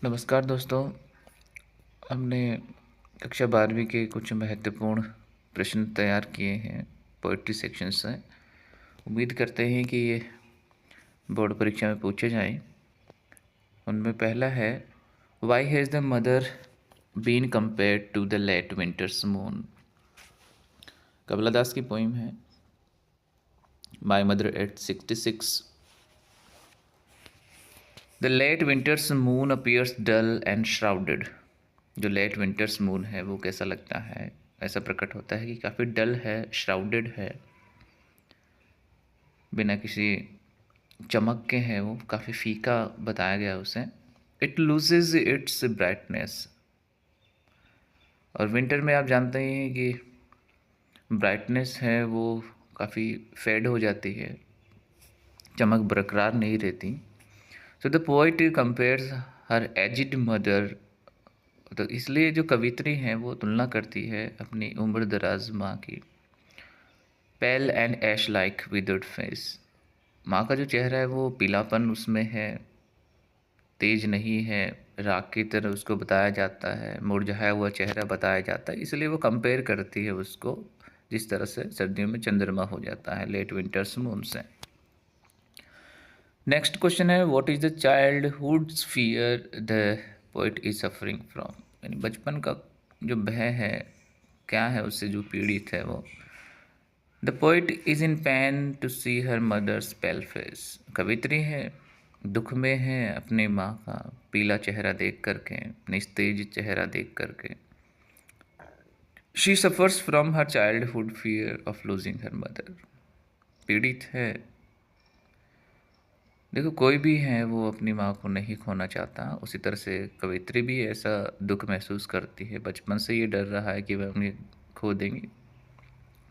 नमस्कार दोस्तों। हमने कक्षा 12वीं के कुछ महत्वपूर्ण प्रश्न तैयार किए हैं पोएट्री सेक्शन से। उम्मीद करते हैं कि ये बोर्ड परीक्षा में पूछे जाएं। उनमें पहला है, why has the mother been compared to the late winter's moon. Kamala Das की पोइम है, my mother at 66। The late winter's moon appears dull and shrouded. जो लेट विंटर्स मून है वो कैसा लगता है, ऐसा प्रकट होता है कि काफ़ी डल है, श्राउडेड है, बिना किसी चमक के है, वो काफ़ी फीका बताया गया उसे। It loses it's brightness. और विंटर में आप जानते ही हैं कि ब्राइटनेस है वो काफ़ी फेड हो जाती है, चमक बरकरार नहीं रहती। So the poet compares her edged mother. तो इसलिए जो कवित्री हैं वो तुलना करती है अपनी उम्र दराज माँ की। Pale and ash like withered face. माँ का जो चेहरा है वो पीलापन उसमें है, तेज नहीं है, राख की तरह उसको बताया जाता है, मुरझाया हुआ चेहरा बताया जाता है। इसलिए वो कंपेयर करती है उसको जिस तरह से सर्दियों में चंद्रमा हो जाता है लेट विंटर्स मून से। नेक्स्ट क्वेश्चन है, what is the childhood's fear the poet is suffering from. यानी बचपन का जो भय है, क्या है उससे जो पीड़ित है वो। The poet is in pain to see her mother's pale face. कवित्री है, दुख में है अपनी माँ का पीला चेहरा देख करके, निस्तेज चेहरा देख करके। She suffers from her childhood fear of losing her mother. पीड़ित है। देखो, कोई भी है वो अपनी माँ को नहीं खोना चाहता, उसी तरह से कवित्री भी ऐसा दुख महसूस करती है, बचपन से ये डर रहा है कि वह उन्हें खो देंगी,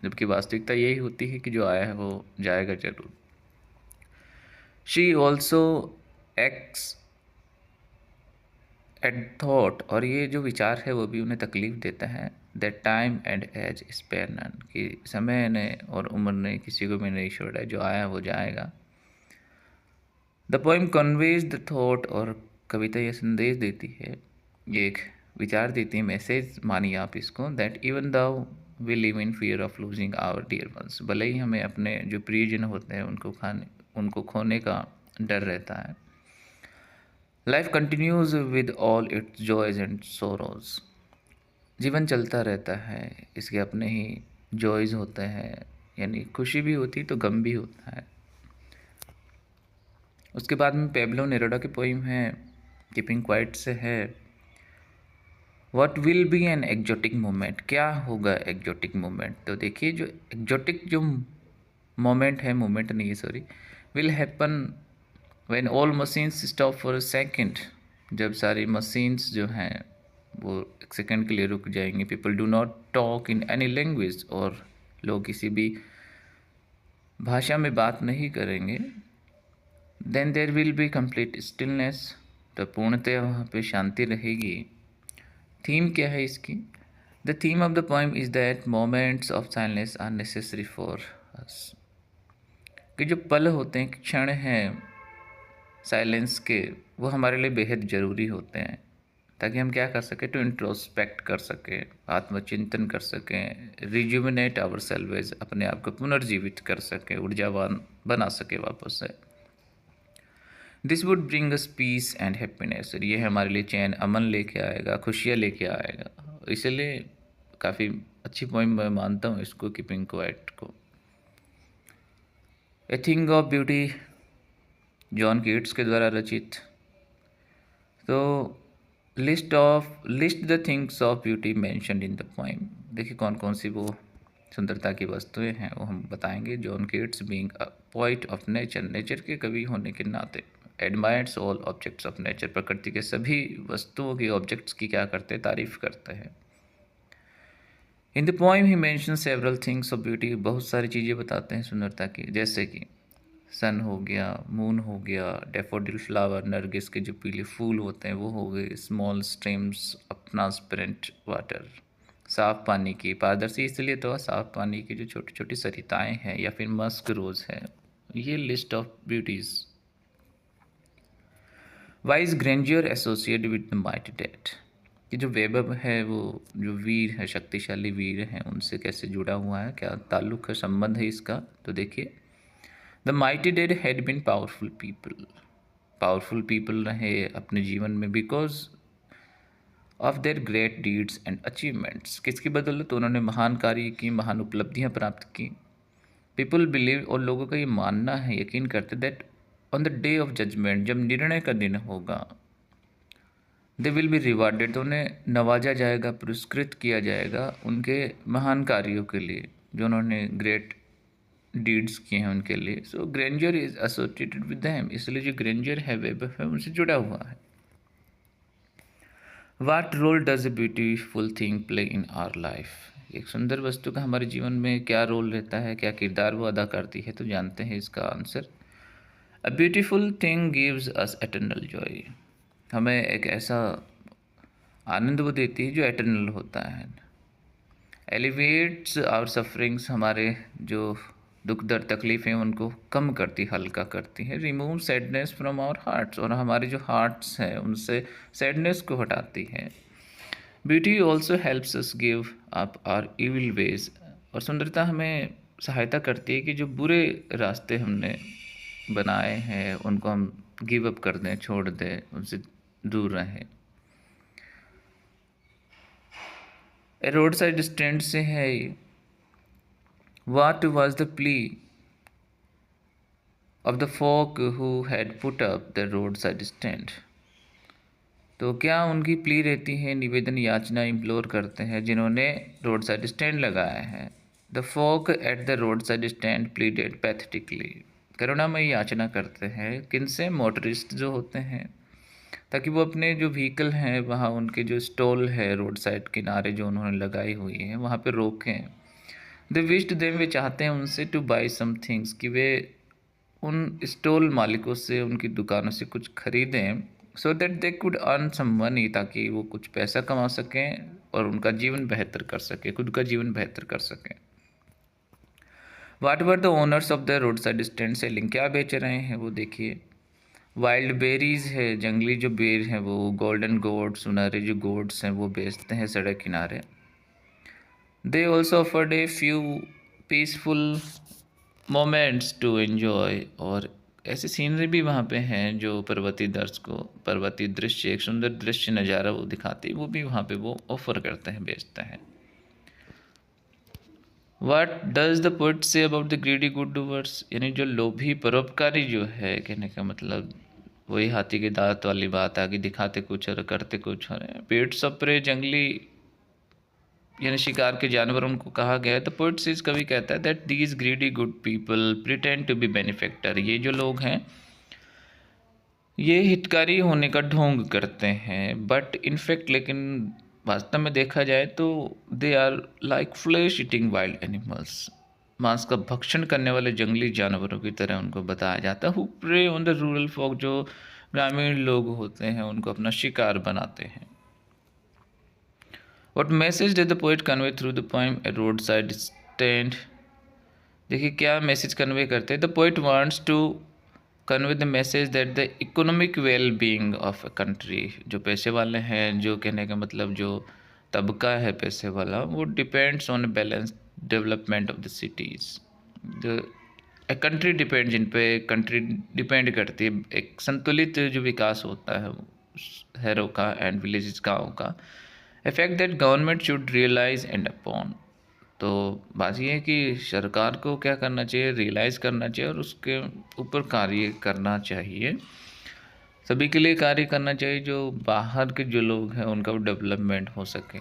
जबकि वास्तविकता यही होती है कि जो आया है वो जाएगा जरूर। She also ex ate thought. और ये जो विचार है वो भी उन्हें तकलीफ देता है। That time and age spare none. कि समय ने और उम्र ने किसी को भी नहीं छोड़ा है, जो आया वो जाएगा। The poem conveys the thought. और कविता ये संदेश देती है, ये एक विचार देती है, मैसेज मानिए आप इसको, that even though we live in fear of losing our dear ones. भले ही हमें अपने जो प्रियजन होते हैं उनको खोने का डर रहता है। Life continues with all it's joys and sorrows. जीवन चलता रहता है, इसके अपने ही जॉयज होते हैं, यानी खुशी भी होती तो गम भी होता है। उसके बाद में पेब्लो नेरुदा की पोइम है, कीपिंग क्वाइट से है, what will be an exotic moment. क्या होगा एक्जोटिक मोमेंट। तो देखिए, जो एक्जोटिक जो मोमेंट है, मोमेंट नहीं है sorry, will happen when all machines stop for a second. जब सारी मशीन्स जो हैं वो एक सेकेंड के लिए रुक जाएंगी। People do not talk in any language. और लोग किसी भी भाषा में बात नहीं करेंगे। Then there will be complete stillness. तो पूर्णतः वहाँ पे शांति रहेगी। थीम क्या है इसकी। The theme of the poem is that moments of silence are necessary for us. कि जो पल होते हैं, क्षण हैं साइलेंस के, वो हमारे लिए बेहद ज़रूरी होते हैं, ताकि हम क्या कर सकें, टू इंट्रोस्पेक्ट कर सकें, आत्मचिंतन कर सकें, रिजुविनेट आवर सेल्वेज, अपने आप को पुनर्जीवित कर सकें, ऊर्जावान बना सके वापस से। This would bring us piece and happiness. ये हमारे लिए चैन अमन लेके आएगा, खुशियाँ लेके आएगा। इसलिए काफ़ी अच्छी पोइम मैं मानता हूँ इसको, कीपिंग क्वाइट को। A thing of beauty, John Keats के द्वारा रचित। तो list the things of beauty mentioned in the poem. देखिए कौन कौन सी वो सुंदरता की वस्तुएं हैं वो हम बताएंगे। John Keats being a poet of nature, nature के कवि होने के नाते, admires all objects of nature, प्रकृति के सभी वस्तुओं की, ऑब्जेक्ट्स की क्या करते हैं, तारीफ करते हैं। In the poem he mention several things of beauty. बहुत सारी चीज़ें बताते हैं सुंदरता की, जैसे कि सन हो गया, मून हो गया, डेफोडिल फ्लावर, नरगिस के जो पीले फूल होते हैं वो हो गए, small streams of transparent water, साफ पानी की, पारदर्शी इसलिए तो साफ पानी की जो छोटी छोटी सरिताएं हैं, या फिर मस्क रोज़ है। ये list of beauties. Why is grandeur associated with the mighty dead, कि जो वैभव है वो जो वीर है, शक्तिशाली वीर हैं, उनसे कैसे जुड़ा हुआ है, क्या ताल्लुक है, संबंध है इसका। तो देखिए, the mighty dead had been powerful people, powerful people रहे अपने जीवन में because of their great deeds and achievements. किसकी बदौलत? उन्होंने महान कार्य की, महान उपलब्धियां प्राप्त की। पीपल बिलीव, और लोगों का ये मानना है, यकीन करते, that on the day of judgment, जब निर्णय का दिन होगा, दे विल बी रिवार्डेड, तो उन्हें नवाजा जाएगा, पुरस्कृत किया जाएगा उनके महान कार्यों के लिए, जो उन्होंने ग्रेट डीड्स किए हैं उनके लिए। So grandeur is associated with them, इसलिए जो ग्रेंजर है, वैभव है, उनसे जुड़ा हुआ है। What role does a beautiful thing play in our life, एक सुंदर वस्तु का हमारे जीवन में क्या रोल रहता है, क्या किरदार वो अदा करती है, तो जानते हैं इसका answer. A beautiful thing gives us eternal Joy, हमें एक ऐसा आनंद वो देती है जो एटर्नल होता है। एलिवेट्स आवर सफरिंग्स, हमारे जो दुख दर्द तकलीफ़ें उनको कम करती, हल्का करती है। Remove sadness from our hearts, और हमारे जो हार्ट्स हैं उनसे सैडनेस को हटाती है। Beauty also helps us give up our evil ways, और सुंदरता हमें सहायता करती है कि जो बुरे रास्ते हमने बनाए हैं उनको हम गिव अप कर दें, छोड़ दें, उनसे दूर रहें। रोड साइड स्टैंड से है, what was the plea of the folk who had put up the road side stand, तो क्या उनकी प्ली रहती है, निवेदन, याचना, इम्प्लोर करते हैं जिन्होंने रोड साइड स्टैंड लगाया है। The folk at the road side stand pleaded pathetically, करुणामयी याचना करते हैं, किनसे? मोटरिस्ट जो होते हैं, ताकि वो अपने जो व्हीकल हैं वहाँ, उनके जो स्टॉल है रोड साइड किनारे जो उन्होंने लगाई हुई है, वहाँ पे रोकें। दे विश्ड देम, वे चाहते हैं उनसे, टू बाई सम थिंग्स, कि वे उन स्टॉल मालिकों से, उनकी दुकानों से कुछ खरीदें, so that they could earn some money, ताकि वो कुछ पैसा कमा सकें और उनका जीवन बेहतर कर सकें, खुद का जीवन बेहतर कर सकें। What were the owners of the road side stand selling, क्या बेच रहे हैं वो देखिए। वाइल्ड बेरीज है, जंगली जो बेर हैं वो, गोल्डन गोड्स, सुनहरे जो गोड्स हैं वो बेचते हैं सड़क किनारे। They also offered a few peaceful moments to enjoy, और ऐसी सीनरी भी वहाँ पे हैं जो पर्वतीय दृश्य को, पर्वतीय दृश्य, एक सुंदर दृश्य नज़ारा वो दिखाती, वो भी वहाँ पे वो ऑफर करते हैं, बेचते हैं। What does the poet say about the greedy good doers, यानी जो लोभी परोपकारी जो है, कहने का मतलब वही हाथी के दांत वाली बात आ गई, दिखाते कुछ और करते कुछ और। पेट सप्रे, जंगली यानी शिकार के जानवर, उनको कहा गया है। तो पोएट से कवि कहता है that these greedy good people pretend to be benefactor, ये जो लोग हैं ये हितकारी होने का ढोंग करते हैं, बट इनफैक्ट, लेकिन वास्तव में देखा जाए तो they are like flesh eating wild animals, मांस का भक्षण करने वाले जंगली जानवरों की तरह उनको बताया जाता है। Who prey on the rural folk, जो ग्रामीण लोग होते हैं उनको अपना शिकार बनाते हैं। What message did the poet convey through the poem A Roadside Stand? देखिए क्या मैसेज कन्वे करते हैं। The poet wants to convey the message that the economic well being of a country, जो पैसे वाले हैं, जो कहने का मतलब जो तबका है पैसे वाला, वो depends on balance development of the cities. जो कंट्री डिपेंड, जिन पे कंट्री डिपेंड करती है, एक संतुलित जो विकास होता है शहरों का एंड विलेजेस गाँव का, effect that government should realise and upon. तो बात ये है कि सरकार को क्या करना चाहिए, रियलाइज़ करना चाहिए और उसके ऊपर कार्य करना चाहिए, सभी के लिए कार्य करना चाहिए, जो बाहर के जो लोग हैं उनका डेवलपमेंट हो सके।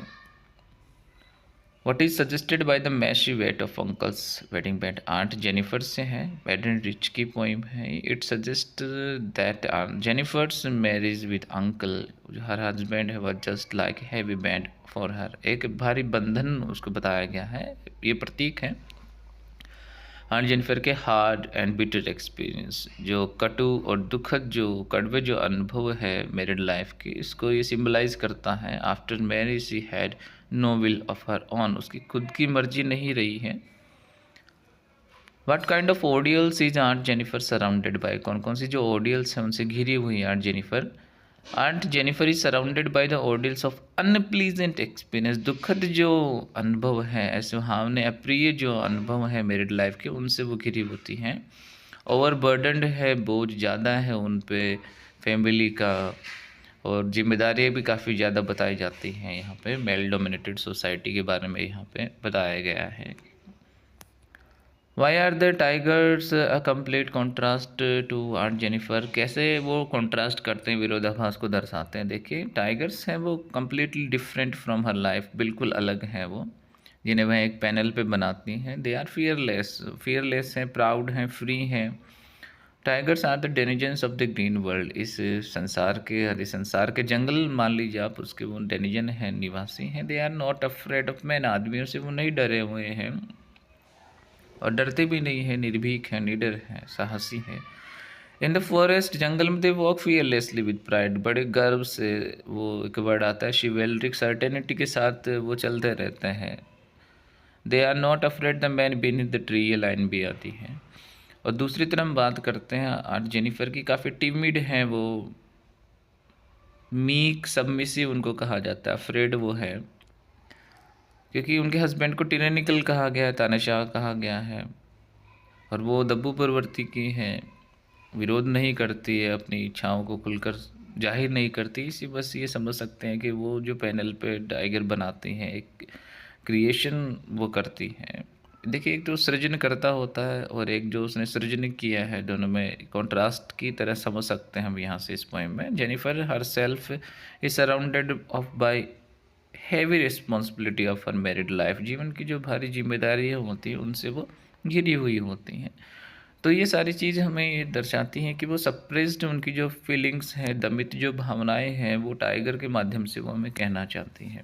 What is suggested by the massy weight of uncle's wedding band, aunt Jennifer से है, बैडन रिच की पोइम है। It suggest that Jennifer's marriage with uncle, her husband है वह just like heavy band for her, एक भारी बंधन उसको बताया गया है, ये प्रतीक है। आंट जेनिफर के हार्ड एंड बिटर एक्सपीरियंस, जो कटु और दुखद, जो कड़वे जो अनुभव है मैरिड लाइफ की, इसको ये सिंबलाइज करता है। After marriage she had no will of her own, उसकी खुद की मर्जी नहीं रही है। What kind of ordeals is aunt Jennifer surrounded by, कौन कौन सी जो ऑडियल्स हैं उनसे घिरी हुई aunt Jennifer. Aunt Jennifer is surrounded by the ordeals of unpleasant experience. दुखद जो अनुभव है, असुहावने अप्रिय जो अनुभव है मैरिड लाइफ के, उनसे वो घिरी होती हैं। ओवरबर्डनड है, बोझ ज़्यादा है उन पे फैमिली का, और जिम्मेदारियाँ भी काफ़ी ज़्यादा बताई जाती हैं। यहाँ पे मेल डोमिनेटेड सोसाइटी के बारे में यहाँ पे बताया गया है। Why are the tigers a complete contrast to aunt Jennifer. कैसे वो कॉन्ट्रास्ट करते हैं, विरोधाभास को दर्शाते हैं। देखिए, टाइगर्स हैं वो completely different from her life, बिल्कुल अलग हैं वो, जिन्हें वह एक पैनल पे बनाती हैं। दे आर फियरलेस हैं, प्राउड हैं, फ्री हैं। Tigers are the denizens of the green world. इस संसार के, हरे संसार के जंगल मान लीजिए आप, उसके वो डेनिजन हैं, निवासी हैं। They are not afraid of man. आदमियों से वो नहीं डरे हुए हैं और डरते भी नहीं है, निर्भीक है, निडर है, साहसी है। इन द फॉरेस्ट, जंगल में they walk fearlessly with pride. बड़े गर्व से, वो एक वर्ड आता है शिवेलरिक सर्टेनिटी के साथ वो चलते रहते हैं। They are not afraid the man beneath the tree, ये लाइन भी आती है। और दूसरी तरफ हम बात करते हैं आर्ट जेनिफर की, काफ़ी टिमिड हैं वो, मीक सबमिसिव उनको कहा जाता है। अफ्रेड वो है क्योंकि उनके हस्बैंड को टिरेनिकल कहा गया है, तानाशाह कहा गया है, और वो दब्बू प्रवृत्ति की हैं, विरोध नहीं करती है, अपनी इच्छाओं को खुलकर जाहिर नहीं करती। इसी बस ये समझ सकते हैं कि वो जो पैनल पे टाइगर बनाती हैं, एक क्रिएशन वो करती हैं। देखिए, एक तो सृजनकर्ता होता है और एक जो उसने सृजन किया है, दोनों में कॉन्ट्रास्ट की तरह समझ सकते हैं हम यहाँ से इस पोएम में। Jennifer her self is surrounded of by heavy responsibility of her married life. जीवन की जो भारी जिम्मेदारियाँ होती हैं उनसे वो घिरी हुई होती हैं। तो ये सारी चीज़ हमें ये दर्शाती हैं कि वो सप्रेस्ड, उनकी जो फीलिंग्स हैं, दमित जो भावनाएं हैं, वो टाइगर के माध्यम से वो हमें कहना चाहती हैं।